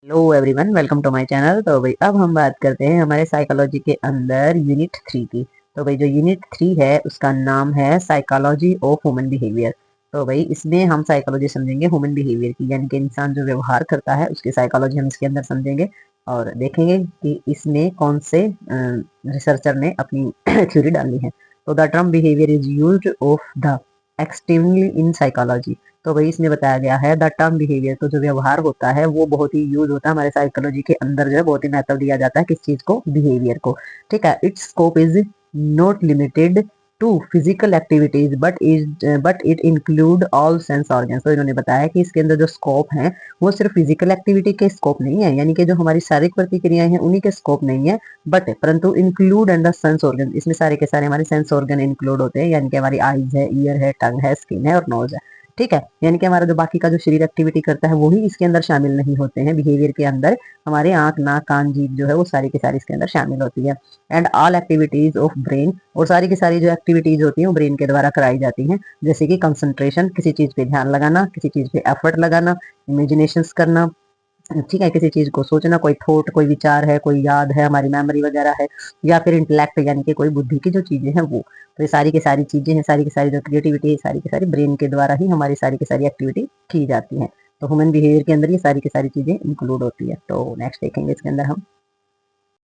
Hello everyone, welcome to my channel. तो भाई अब हम बात करते हैं हमारे साइकोलॉजी के अंदर यूनिट 3 की। तो भाई जो यूनिट 3 है उसका नाम है साइकोलॉजी ऑफ ह्यूमन बिहेवियर। तो भाई इसमें हम साइकोलॉजी समझेंगे ह्यूमन बिहेवियर की, यानी कि इंसान जो व्यवहार करता है उसकी साइकोलॉजी हम इसके अंदर समझेंगे और देखेंगे कि इसमें कौन से रिसर्चर ने अपनी थ्योरी डाली है। तो the term behaviour is used of the extremely in psychology. तो वही इसमें बताया गया है द टर्म बिहेवियर। तो जो व्यवहार होता है वो बहुत ही यूज होता है हमारे साइकोलॉजी के अंदर, जो है बहुत ही महत्व दिया जाता है किस चीज को, बिहेवियर को। ठीक है, its scope is not limited to physical activities but it include all sense organs. तो इन्होंने बताया कि इसके अंदर जो स्कोप है वो सिर्फ फिजिकल एक्टिविटी के स्कोप नहीं है, यानी कि जो हमारी शारीरिक प्रतिक्रियाएं हैं उन्हीं के स्कोप नहीं है, बट परंतु इंक्लूड अंडर सेंस ऑर्गन। इसमें सारे के सारे हमारे सेंस ऑर्गन इंक्लूड होते हैं, यानी कि हमारी आईज है, ईयर है, टंग है, स्किन है और नोज है। ठीक है, यानी कि हमारा जो बाकी का जो शरीर एक्टिविटी करता है वही इसके अंदर शामिल नहीं होते हैं बिहेवियर के अंदर। हमारे आंख, नाक, कान, जीभ जो है वो सारी की सारी इसके अंदर शामिल होती है। And all activities of brain, और सारी की सारी जो एक्टिविटीज होती हैं वो ब्रेन के द्वारा कराई जाती हैं, जैसे कि कंसंट्रेशन, किसी चीज पे ध्यान लगाना, किसी चीज पे एफर्ट लगाना, इमेजिनेशन करना। ठीक है, किसी चीज को सोचना, कोई थॉट, कोई विचार है, कोई याद है, हमारी मेमोरी वगैरह है, या फिर इंटेलेक्ट यानी कि कोई बुद्धि की जो चीजें हैं वो। तो ये सारी की सारी चीजें हैं, सारी की सारी जो क्रिएटिविटी है, सारी की सारी ब्रेन के द्वारा ही हमारी सारी की सारी एक्टिविटी की जाती है। तो ह्यूमन बिहेवियर के अंदर ये सारी की सारी चीजें इंक्लूड होती है। तो नेक्स्ट देखेंगे इसके अंदर हम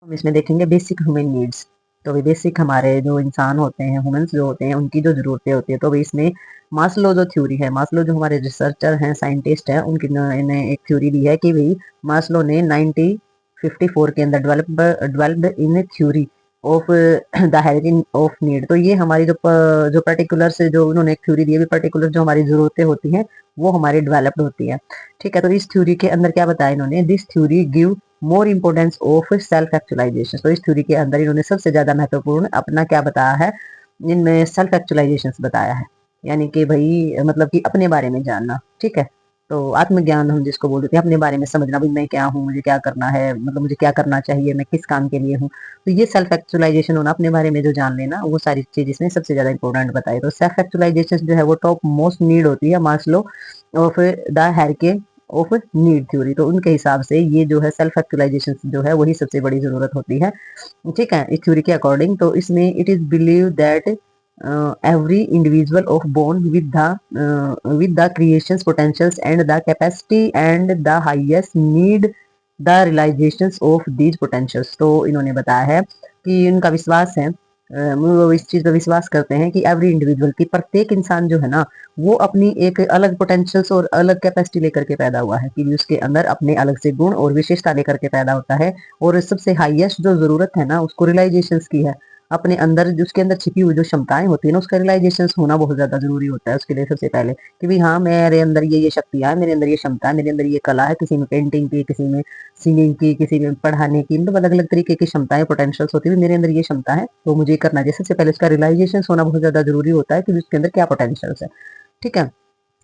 इसमें देखेंगे बेसिक ह्यूमन नीड्स। तो भी बेसिक हमारे जो इंसान होते हैं, ह्यूमंस जो होते हैं, उनकी जो जरूरतें होती है। तो भी इसमें मास्लो जो थ्योरी है, मास्लो जो हमारे रिसर्चर हैं, साइंटिस्ट हैं, उनकी ने एक थ्योरी दी है कि भाई मास्लो ने 1954 के अंदर developed in theory of the hierarchy of need. तो ये हमारी जो पर्टिकुलर से जो उन्होंने एक थ्योरी दी है, पर्टिकुलर जो हमारी जरूरतें होती हैं वो हमारी डेवलप्ड होती है। ठीक है, तो इस थ्योरी के अंदर क्या बताया इन्होंने, this theory give more importance of self actualisation. तो इस थ्योरी के अंदर इन्होंने सबसे ज्यादा महत्वपूर्ण अपना क्या बताया है, इनमें सेल्फ एक्चुअलाइजेशन बताया है, यानी कि भाई मतलब कि अपने बारे में जानना। ठीक है, तो आत्मज्ञान हम जिसको बोलते हैं, अपने बारे में समझना, भाई मैं क्या हूँ, मुझे क्या करना है, मतलब मुझे क्या करना चाहिए, मैं किस काम के लिए हूँ। तो ये सेल्फ एक्चुअलाइजेशन होना, अपने बारे में जो जान लेना, वो सारी चीज इसमें सबसे ज्यादा इंपॉर्टेंट बताई। तो सेल्फ एक्चुअलाइजेशन जो है वो टॉप मोस्ट नीड होती है Maslow of the hierarchy of need theory. तो उनके हिसाब से ये जो है सेल्फ एक्चुअलाइजेशन जो है वही सबसे बड़ी जरूरत होती है। ठीक है, इस थ्योरी के अकॉर्डिंग। तो इसमें it is believe that every individual of born with the creations potentials and the capacity and the highest need the realizations of these potentials। तो इन्होंने बताया है कि उनका विश्वास है, वो इस चीज पर विश्वास करते हैं कि एवरी इंडिविजुअल की प्रत्येक इंसान जो है ना वो अपनी एक अलग पोटेंशियल्स और अलग कैपेसिटी लेकर के पैदा हुआ है, कि उसके अंदर अपने अलग से गुण और विशेषता लेकर के पैदा होता है। और सबसे हाईएस्ट जो जरूरत है ना उसको रियलाइजेशन की है, अपने अंदर उसके अंदर छिपी हुई जो क्षमताएं होती है ना उसका रियलाइजेशन होना बहुत ज्यादा जरूरी होता है उसके लिए। सबसे पहले कि भाई हाँ, मेरे अंदर ये शक्तियां है, मेरे अंदर ये क्षमता है, मेरे अंदर ये कला है, किसी में पेंटिंग की, किसी में सिंगिंग की, किसी में पढ़ाने की, मतलब अलग अलग तरीके की क्षमताएं, पोटेंशियल्स होती है, मेरे अंदर ये क्षमता है तो मुझे करना चाहिए। सबसे पहले उसका रियलाइजेशन होना बहुत ज्यादा जरूरी होता है कि उसके अंदर क्या पोटेंशियल्स है। ठीक है,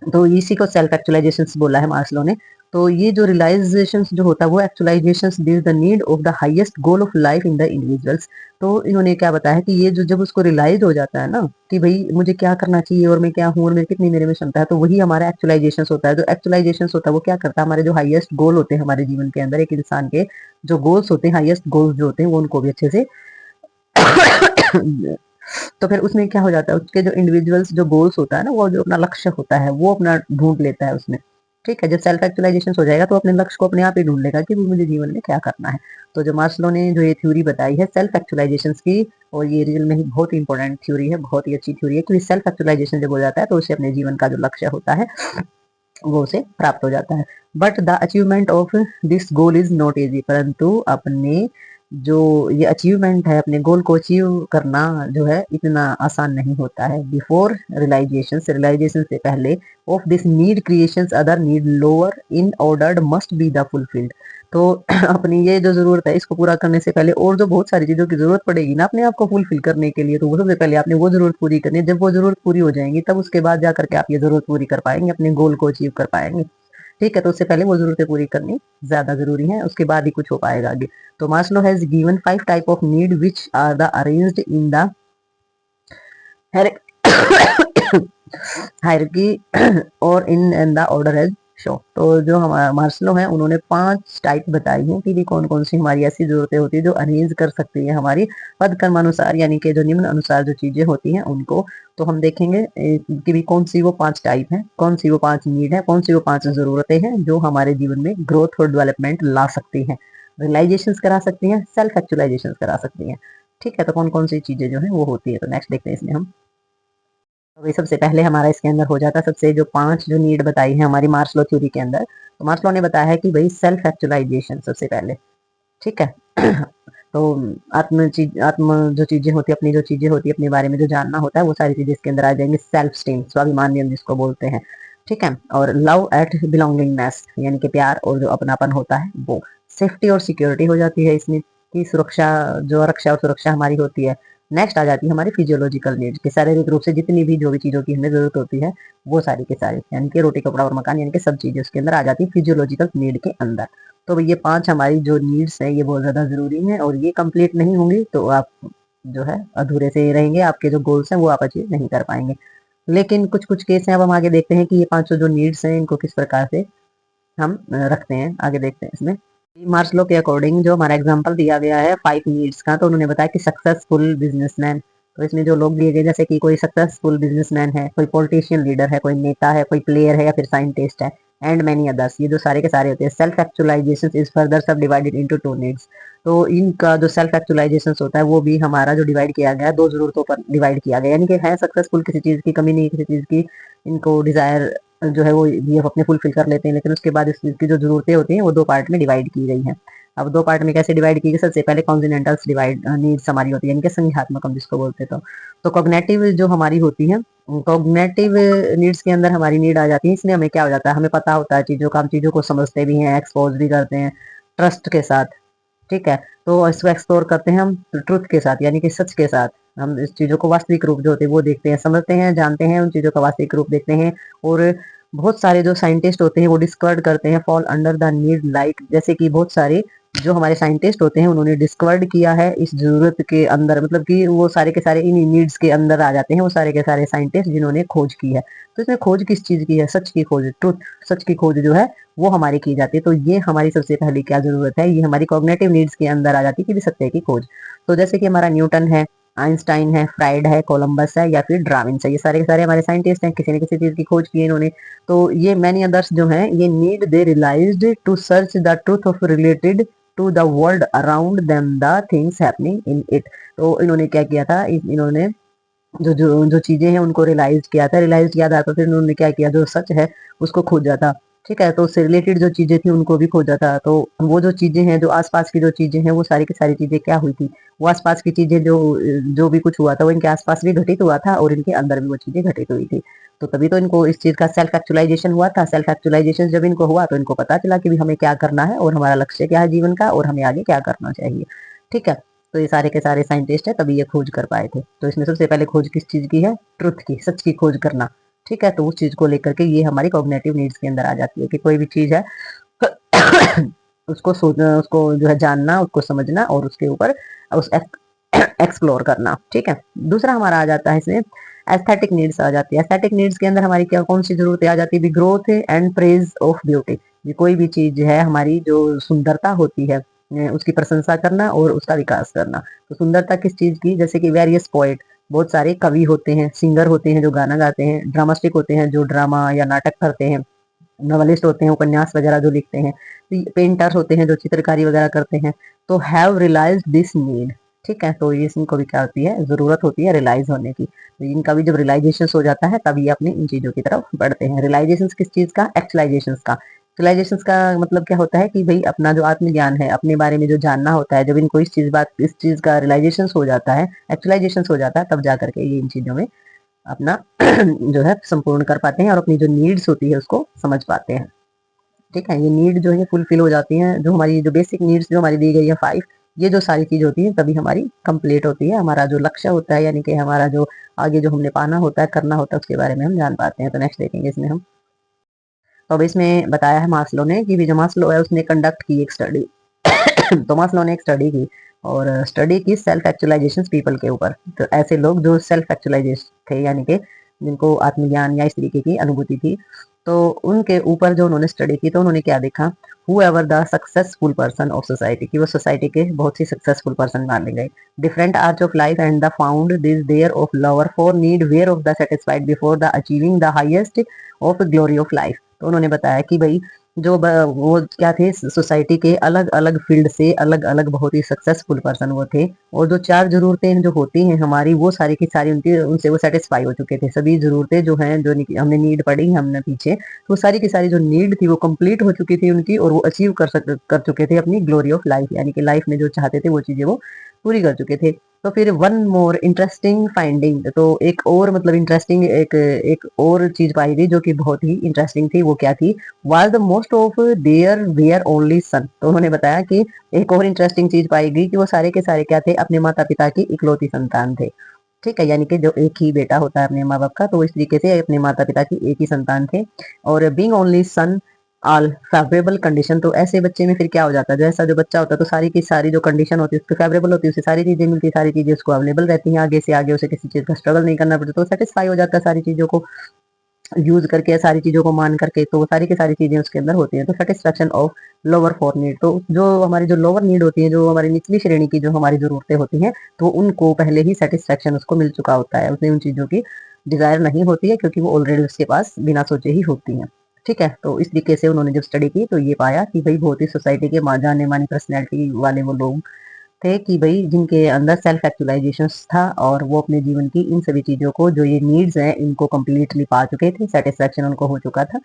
तो इसी को सेल्फ एक्चुअलाइजेशन बोला है मास्लो ने। तो ये जो रियलाइजेशन जो होता है वो actualisation this the need of the highest goal of life in the individuals. तो इन्होंने क्या बताया कि ये जो जब उसको रियलाइज हो जाता है ना कि भाई मुझे क्या करना चाहिए और मैं क्या हूँ और मेरे कितनी मेरे में क्षमता है, तो वही हमारा एक्चुअलाइजेशन होता है। जो एक्चुअलाइजेशन होता है वो क्या करता है, हमारे जो हाईएस्ट गोल होते हैं हमारे जीवन के अंदर, एक इंसान के जो गोल्स होते हैं, हाईएस्ट गोल्स जो होते हैं, वो उनको भी अच्छे से तो फिर उसमें क्या हो जाता है, उसके जो इंडिविजुअल्स जो गोल्स होता है ना, वो जो अपना लक्ष्य होता है वो अपना ढूंढ लेता है उसमें। ठीक है, जब सेल्फ एक्चुअलाइजेशन हो जाएगा तो अपने लक्ष्य को अपने आप ही ढूंढ लेगा कि मुझे जीवन में क्या करना है। तो जो मास्लो ने जो ये थ्योरी बताई है सेल्फ एक्चुअलाइजेशन की, और ये रियल में ही बहुत ही इंपॉर्टेंट थ्योरी है, बहुत ही अच्छी थ्योरी है, क्योंकि सेल्फ एक्चुअलाइजेशन जब हो जाता है तो उसे अपने जीवन का जो लक्ष्य होता है वो उसे प्राप्त हो जाता है। But the achievement of this goal is not easy. परंतु अपने जो ये अचीवमेंट है, अपने गोल को अचीव करना जो है इतना आसान नहीं होता है। बिफोर रियलाइजेशन, रियलाइजेशन से पहले, of this need creations other need lower in ordered must be the fulfilled. तो अपनी ये जो जरूरत है इसको पूरा करने से पहले और जो बहुत सारी चीजों की जरूरत पड़ेगी ना अपने आप को फुलफिल करने के लिए, तो वो सबसे पहले आपने वो जरूरत पूरी करनी है। जब वो जरूरत पूरी हो जाएंगी तब उसके बाद जाकर के आप ये जरूरत पूरी कर पाएंगे, अपने गोल को अचीव कर पाएंगे। ठीक है, तो उससे पहले वो जरूरतें पूरी करनी ज्यादा जरूरी है, उसके बाद ही कुछ हो पाएगा आगे। तो Maslow has given 5 type of need which are the arranged in the hierarchy और in the order as show. तो जो हमारा मार्स्लो है उन्होंने 5 टाइप बताई हैं कि भी कौन कौन सी हमारी ऐसी जरूरतें होती है जो अरेंज कर सकती है हमारी पद कर्मानुसार, यानी कि जो निम्न अनुसार जो चीजें होती हैं उनको। तो हम देखेंगे कि भी कौन सी वो 5 टाइप है, कौन सी वो 5 नीड है, कौन सी वो 5 जरूरतें हैं जो हमारे जीवन में ग्रोथ और डेवलपमेंट ला सकती हैं, रियलाइजेशन करा सकती हैं, सेल्फ एक्चुअलाइजेशन करा सकती हैं। ठीक है, तो कौन कौन सी चीजें जो है वो होती है। तो नेक्स्ट देखते हैं इसमें हम। तो सबसे पहले हमारा इसके अंदर हो जाता है सबसे जो 5 जो नीड बताई है हमारी मार्स्लो थ्योरी के अंदर। तो मार्स्लो ने बताया है कि भाई सेल्फ एक्चुअलाइजेशन सबसे पहले। ठीक है तो आत्म जो चीजें होती है, अपनी जो चीजें होती है, अपने बारे में जो जानना होता है वो सारी चीजें इसके अंदर आ जाएंगी। सेल्फ स्टीम, स्वाभिमान हम जिसको बोलते हैं। ठीक है, और लव एट बिलोंगिंगनेस यानी कि प्यार और जो अपनापन होता है वो। सेफ्टी और सिक्योरिटी हो जाती है इसमें, की सुरक्षा, जो रक्षा और सुरक्षा हमारी होती है। नेक्स्ट आ जाती है हमारी फिजियोलॉजिकल नीड्स की, शारीरिक रूप से जितनी भी जो भी चीजों की हमें जरूरत होती है वो सारी की सारी, यानी कि रोटी कपड़ा और मकान, यानी कि सब चीजें उसके अंदर आ जाती है फिजियोलॉजिकल नीड के अंदर। तो ये 5 हमारी जो नीड्स है ये बहुत ज्यादा जरूरी है, और ये कंप्लीट नहीं होंगी तो आप जो है अधूरे से रहेंगे, आपके जो गोल्स हैं वो आप अचीव नहीं कर पाएंगे। लेकिन कुछ कुछ केस हैं, अब हम आगे देखते हैं कि ये 5 जो नीड्स हैं इनको किस प्रकार से हम रखते हैं, आगे देखते हैं इसमें। मार्स्लो के अकॉर्डिंग जो हमारा एग्जांपल दिया गया है 5 नीड्स का, तो उन्होंने बताया कि सक्सेसफुल बिजनेसमैन। तो इसमें जो लोग दिए गए जैसे कि कोई सक्सेसफुल बिजनेसमैन है, कोई पॉलिटिशियन लीडर है, कोई नेता है, कोई प्लेयर है या फिर साइंटिस्ट है, एंड मैनी अदर्स। ये जो सारे के सारे होते हैं। सेल्फ एक्चुअलाइजेशन इज फर्दर सब डिवाइडेड इनटू 2 नीड्स। तो इनका जो सेल्फ एक्चुअलाइजेशन होता है वो भी हमारा जो डिवाइड किया गया है 2 जरूरतों पर डिवाइड किया गया, यानी कि है सक्सेसफुल, किसी चीज की कमी नहीं, किसी चीज की इनको डिजायर जो है वो ये अपने फुलफिल कर लेते हैं, लेकिन उसके बाद इस चीज की जो जरूरतें होती हैं वो 2 पार्ट में डिवाइड की गई है। अब 2 पार्ट में कैसे डिवाइड की गई, सबसे पहले कॉन्टिनेंटल्स डिवाइड नीड्स हमारी होती है, यानी कि संज्ञात्मक हम जिसको बोलते हैं। तो कॉग्निटिव जो हमारी होती है, कॉग्निटिव नीड्स के अंदर हमारी नीड आ जाती है। इसमें हमें क्या हो जाता है, हमें पता होता है चीजों का, हम चीजों को समझते भी हैं, एक्सपोज भी करते हैं ट्रस्ट के साथ। ठीक है, तो इसको एक्सप्लोर करते हैं हम ट्रुथ के साथ, यानी कि सच के साथ। हम इस चीजों को वास्तविक रूप जो होते हैं वो देखते हैं, समझते हैं, जानते हैं, उन चीजों का वास्तविक रूप देखते हैं। और बहुत सारे जो साइंटिस्ट होते हैं वो डिस्कवर्ड करते हैं fall under the need, like जैसे कि बहुत सारे जो हमारे साइंटिस्ट होते हैं उन्होंने डिस्कवर्ड किया है इस जरूरत के अंदर, मतलब कि वो सारे के सारे इन नीड्स के अंदर आ जाते हैं, वो सारे के सारे साइंटिस्ट जिन्होंने खोज की है। तो इसमें खोज किस चीज की है, सच की खोज, ट्रुथ, सच की खोज जो है वो हमारी की जाती है। तो ये हमारी सबसे पहली क्या जरूरत है, ये हमारी कॉग्निटिव नीड्स के अंदर आ जाती है कि सत्य की खोज। तो जैसे कि हमारा न्यूटन है, आइंस्टाइन है, फ्राइड है, कोलंबस है या फिर डार्विन है, ये सारे के सारे हमारे साइंटिस्ट हैं, किसी न किसी चीज की खोज की है इन्होंने। तो ये मैनी अदर्स जो हैं ये need they realised to search the truth of related to the world around them the things happening in it. तो इन्होंने क्या किया था, इन्होंने जो जो जो चीजें हैं उनको रियलाइज किया था, रियलाइज किया था तो फिर उन्होंने क्या किया, जो सच है उसको खोजा था। ठीक है, तो उससे रिलेटेड जो चीजें थी उनको भी खोजा था। तो वो जो चीजें हैं, जो आसपास की जो चीजें हैं वो सारी की सारी चीजें क्या हुई थी, वो आसपास की चीजें जो जो भी कुछ हुआ था वो इनके आसपास भी घटित हुआ था और इनके अंदर भी वो चीजें घटित हुई थी। तो तभी तो इनको इस चीज का सेल्फ एक्चुअलाइजेशन हुआ था। सेल्फ एक्चुअलाइजेशन जब इनको हुआ तो इनको पता चला कि भी हमें क्या करना है और हमारा लक्ष्य क्या है जीवन का और हमें आगे क्या करना चाहिए। ठीक है, तो ये सारे के सारे साइंटिस्ट है तभी ये खोज कर पाए थे। तो इसमें सबसे पहले खोज किस चीज की है, ट्रुथ की, सच की खोज करना। ठीक है, तो उस चीज को लेकर के ये हमारी कॉग्निटिव नीड्स के अंदर आ जाती है कि कोई भी चीज है उसको सोचना, उसको जो है जानना, उसको समझना और उसके ऊपर उस एक्सप्लोर करना। ठीक है, दूसरा हमारा आ जाता है इसमें एस्थेटिक नीड्स आ जाती है। एस्थेटिक नीड्स के अंदर हमारी क्या कौन सी जरूरतें आ जाती है, growth and praise of beauty. कोई भी चीज है हमारी जो सुंदरता होती है उसकी प्रशंसा करना और उसका विकास करना। तो सुंदरता किस चीज की, जैसे कि वेरियस पोएट, बहुत सारे कवि होते हैं, सिंगर होते हैं जो गाना गाते हैं, ड्रामास्टिक होते हैं जो ड्रामा या नाटक करते हैं, नॉवलिस्ट होते हैं उपन्यास वगैरह जो लिखते हैं, पेंटर्स होते हैं जो चित्रकारी वगैरह करते हैं। तो हैव रियलाइज दिस नीड। ठीक है, तो ये इनको भी क्या होती है, जरूरत होती है रियलाइज होने की। तो इनका भी जब रियलाइजेशन हो जाता है तब ये अपने इन चीजों की तरफ बढ़ते हैं। रियलाइजेशन किस चीज का, एक्चुअलाइजेशन का। एक्चुअलाइजेशन का मतलब क्या होता है कि भाई अपना जो आत्मज्ञान है, अपने बारे में जो जानना होता है, जब इनको इस चीज का रियलाइजेशन हो जाता है, एक्चुअलाइजेशन हो जाता है, तब जा करके ये इन चीजों में अपना जो है संपूर्ण कर पाते हैं और अपनी जो नीड्स होती है उसको समझ पाते हैं। ठीक है, ये नीड जो है फुलफिल हो जाती हैं, जो हमारी जो बेसिक नीड्स जो हमारी दी गई है 5, ये जो सारी चीज होती है तभी हमारी कंप्लीट होती है। हमारा जो लक्ष्य होता है, यानी कि हमारा जो आगे जो हमने पाना होता है, करना होता है, उसके बारे में हम जान पाते हैं। तो नेक्स्ट देखेंगे इसमें हम। तो अब इसमें बताया है मास्लो ने कि जो मास्लो है उसने कंडक्ट की एक स्टडी तो मास्लो ने एक स्टडी की और स्टडी की सेल्फ एक्चुअलाइजेशन पीपल के ऊपर। तो ऐसे लोग जो सेल्फ एक्चुअलाइजेशन थे, यानी कि जिनको आत्मज्ञान या इस तरीके की अनुभूति थी, तो उनके ऊपर जो उन्होंने स्टडी की तो उन्होंने क्या देखा, whoever the successful person of society, कि वो सोसाइटी के बहुत ही सक्सेसफुल पर्सन माने गए। Different arch of life and the found this there of lover for need where of the satisfied before the achieving the highest of glory of life. तो उन्होंने बताया कि भाई वो क्या थे, सोसाइटी के अलग अलग फील्ड से अलग अलग बहुत ही सक्सेसफुल पर्सन वो थे, और जो चार जरूरतें जो होती हैं हमारी, वो सारी की सारी उनकी उनसे वो सेटिस्फाई हो चुके थे। सभी जरूरतें जो हैं, जो हमने नीड पड़ी हमने पीछे, तो सारी की सारी जो नीड थी वो कंप्लीट हो चुकी थी उनकी, और वो अचीव कर चुके थे अपनी ग्लोरी ऑफ लाइफ, यानी कि लाइफ में जो चाहते थे वो चीजें वो पूरी कर चुके थे। तो फिर वन मोर इंटरेस्टिंग फाइंडिंग, तो एक और मतलब इंटरेस्टिंग एक और चीज पाई गई जो कि बहुत ही इंटरेस्टिंग थी। वो क्या थी, was the most of there where only son. तो उन्होंने बताया कि एक और इंटरेस्टिंग चीज पाई गई कि वो सारे के सारे क्या थे, अपने माता पिता की इकलौती संतान थे। ठीक है, यानी कि जो एक ही बेटा होता है अपने माँ बाप का, तो इस तरीके से अपने माता पिता की एक ही संतान थे। और being only son all favourable condition, तो ऐसे बच्चे में फिर क्या हो जाता है, जैसा जो बच्चा होता है तो सारी की सारी जो कंडीशन होती है उसको फेवरेबल होती है, उसे सारी चीजें मिलती है, सारी चीजें उसको अवेलेबल रहती हैं, आगे से आगे उसे किसी चीज का स्ट्रगल नहीं करना पड़ता, तो सेटिस्फाई हो जाता है सारी चीजों को यूज करके, सारी चीजों को मान करके, तो वो सारी की सारी चीजें उसके अंदर होती हैं। तो satisfaction of lower for need, तो जो हमारी जो लोअर नीड होती है, जो हमारी निचली श्रेणी की जो हमारी जरूरतें होती हैं, तो उनको पहले ही सेटिस्फेक्शन उसको मिल चुका होता है, उसे उन चीजों की डिजायर नहीं होती है, क्योंकि वो ऑलरेडी उसके पास बिना सोचे ही होती हैं। ठीक है, तो इस तरीके से उन्होंने जब स्टडी की तो ये पाया कि भाई बहुत ही सोसाइटी के जाने मानी पर्सनैलिटी वाले वो लोग थे कि भाई जिनके अंदर सेल्फ एक्चुअलाइजेशन था, और वो अपने जीवन की इन सभी चीजों को, जो ये नीड्स हैं, इनको कम्प्लीटली पा चुके थे, सेटिस्फेक्शन उनको हो चुका था।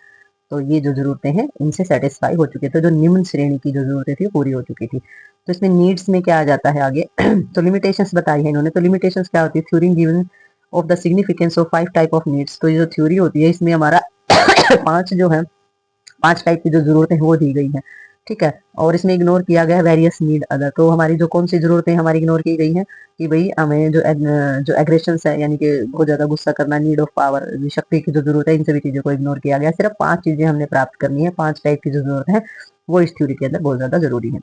तो ये जो जरूरतें हैं इनसे सेटिस्फाई हो चुके थे, जो निम्न श्रेणी की जो जरूरतें थी वो पूरी हो चुकी थी। तो इसमें नीड्स में क्या आ जाता है आगे तो लिमिटेशंस बताई है इन्होंने। तो लिमिटेशंस क्या होती है, theory given of the significance of 5 type of needs. तो ये जो थ्योरी होती है इसमें हमारा पांच जो है, 5 टाइप की जो जरूरतें हैं वो दी गई हैं। ठीक है, और इसमें इग्नोर किया गया है वेरियस नीड अदर। तो हमारी जो कौन सी जरूरतें हमारी इग्नोर की गई हैं, कि भाई हमें जो एग्रेशन है, यानी कि बहुत ज्यादा गुस्सा करना, नीड ऑफ पावर, शक्ति की जो जरूरत है, इन सभी चीजों को इग्नोर किया गया। सिर्फ 5 चीजें हमने प्राप्त करनी है, 5 टाइप की जो जरूरत है वो इस थ्योरी के अंदर बहुत ज्यादा जरूरी है।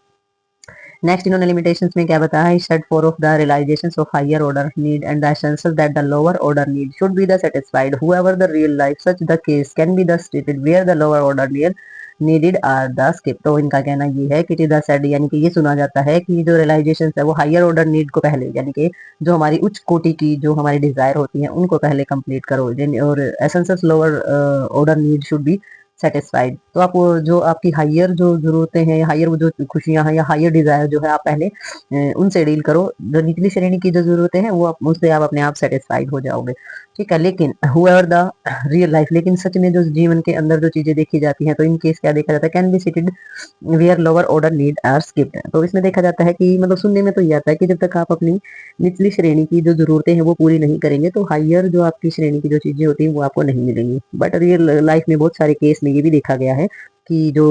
नेक्स्ट इन्होंने लिमिटेशंस में क्या बताया है, set forth of the realization of higher order need and the essential that the lower order need should be the satisfied however the real life such the case can be the stated where the lower order need needed are the skip. तो इनका कहना ये है कि it is the said, यानी कि ये सुना जाता है कि जो रियलाइजेशन है वो हायर ऑर्डर नीड को पहले, यानी कि जो हमारी उच्च कोटि की जो हमारी डिजायर होती है उनको पहले कंप्लीट करो, और essential lower order need should be satisfied. तो आप जो आपकी हायर जो जरूरतें हैं, हायर वो जो खुशियां हैं या हायर डिजायर जो है, आप पहले उनसे डील करो। जो निचली श्रेणी की जो जरूरतें हैं वो उससे आप अपने आप सेटिस्फाइड हो जाओगे। ठीक है, लेकिन हुएवर द रियल लाइफ, लेकिन सच में जो जीवन के अंदर जो चीजें देखी जाती हैं, तो इन केस क्या देखा जाता है, can be cited where lower order need are skipped. तो इसमें देखा जाता है कि मतलब सुनने में तो ये आता है कि जब तक आप अपनी निचली श्रेणी की जो जरूरतें हैं वो पूरी नहीं करेंगे, तो हायर जो आपकी श्रेणी की जो चीजें होती हैं वो आपको नहीं मिलेंगी। बट रियल लाइफ में बहुत सारे केस में ये भी देखा गया है कि जो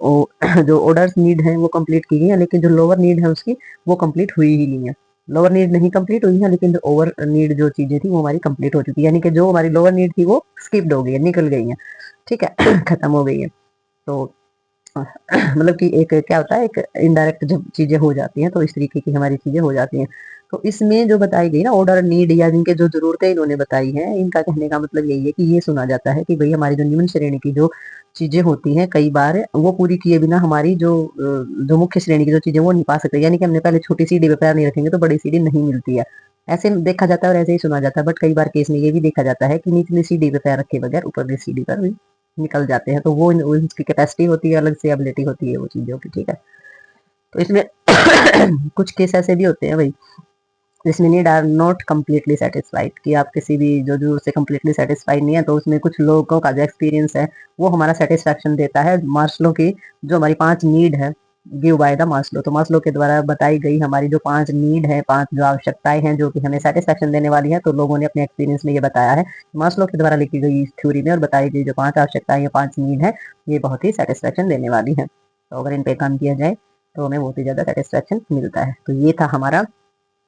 ऑर्डर्स नीड है वो कंप्लीट की गई है, लेकिन जो लोअर नीड है उसकी वो कंप्लीट हुई ही नहीं है। लोअर नीड नहीं कंप्लीट हुई है, लेकिन जो ओवर नीड जो चीजें थी वो हमारी कंप्लीट हो चुकी है, यानी कि जो हमारी लोअर नीड थी वो स्किप्ड हो गई है, निकल गई है। ठीक है खत्म हो गई है। तो मतलब कि एक क्या होता है, एक इनडायरेक्ट जब चीजें हो जाती हैं तो इस तरीके की हमारी चीजें हो जाती हैं। तो इसमें जो बताई गई ना ऑर्डर नीड, या जिनके जो जरूरतें इन्होंने बताई हैं, इनका कहने का मतलब यही है कि ये सुना जाता है कि भाई हमारी जो निम्न श्रेणी की जो चीजें होती हैं कई बार वो पूरी किए बिना हमारी जो मुख्य श्रेणी की जो चीजें वो नहीं पा सकते, यानी कि हमने पहले छोटी सीढ़ी पे पैर नहीं रखेंगे तो बड़ी सीढ़ी नहीं मिलती है। ऐसे देखा जाता है और ऐसे ही सुना जाता है, बट कई बार केस में ये भी देखा जाता है कि निचली सीढ़ी पे पैर रखे बगैर ऊपरली सीढ़ी पर भी निकल जाते हैं। तो वो उसकी कैपेसिटी होती है, अलग से एबिलिटी होती है वो चीजों की। ठीक है, तो इसमें कुछ केस ऐसे भी होते हैं भाई जिसमें need are not completely satisfied, कि आप किसी भी जो जो से कम्प्लीटली सेटिस्फाइड नहीं है, तो उसमें कुछ लोगों का जो एक्सपीरियंस है वो हमारा सेटिस्फेक्शन देता है। मार्शलो की जो हमारी 5 नीड है गिव बाय द मार्शलो, तो मार्शलो के द्वारा बताई गई हमारी जो 5 नीड है, 5 जो आवश्यकताएं हैं जो कि हमें सेटिस्फेक्शन देने वाली है, तो लोगों ने अपने एक्सपीरियंस में ये बताया है मार्शलो के द्वारा लिखी गई इस थ्योरी में, और बताई गई जो 5 आवश्यकताएं या 5 नीड है ये बहुत ही सेटिस्फेक्शन देने वाली है। तो अगर इन पे काम किया जाए तो हमें बहुत ही ज्यादा सेटिस्फेक्शन मिलता है। तो ये था हमारा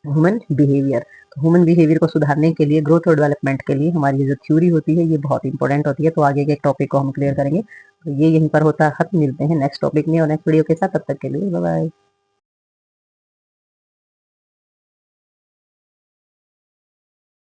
ह्यूमन बिहेवियर। तो ह्यूमन बिहेवियर को सुधारने के लिए, ग्रोथ और डेवलपमेंट के लिए हमारी जो थ्योरी होती है ये बहुत इंपॉर्टेंट होती है। तो आगे के एक टॉपिक को हम क्लियर करेंगे। तो ये यहीं पर होता है खत्म। मिलते हैं नेक्स्ट टॉपिक में और नेक्स्ट वीडियो के साथ, तब तक के लिए बाय बाय।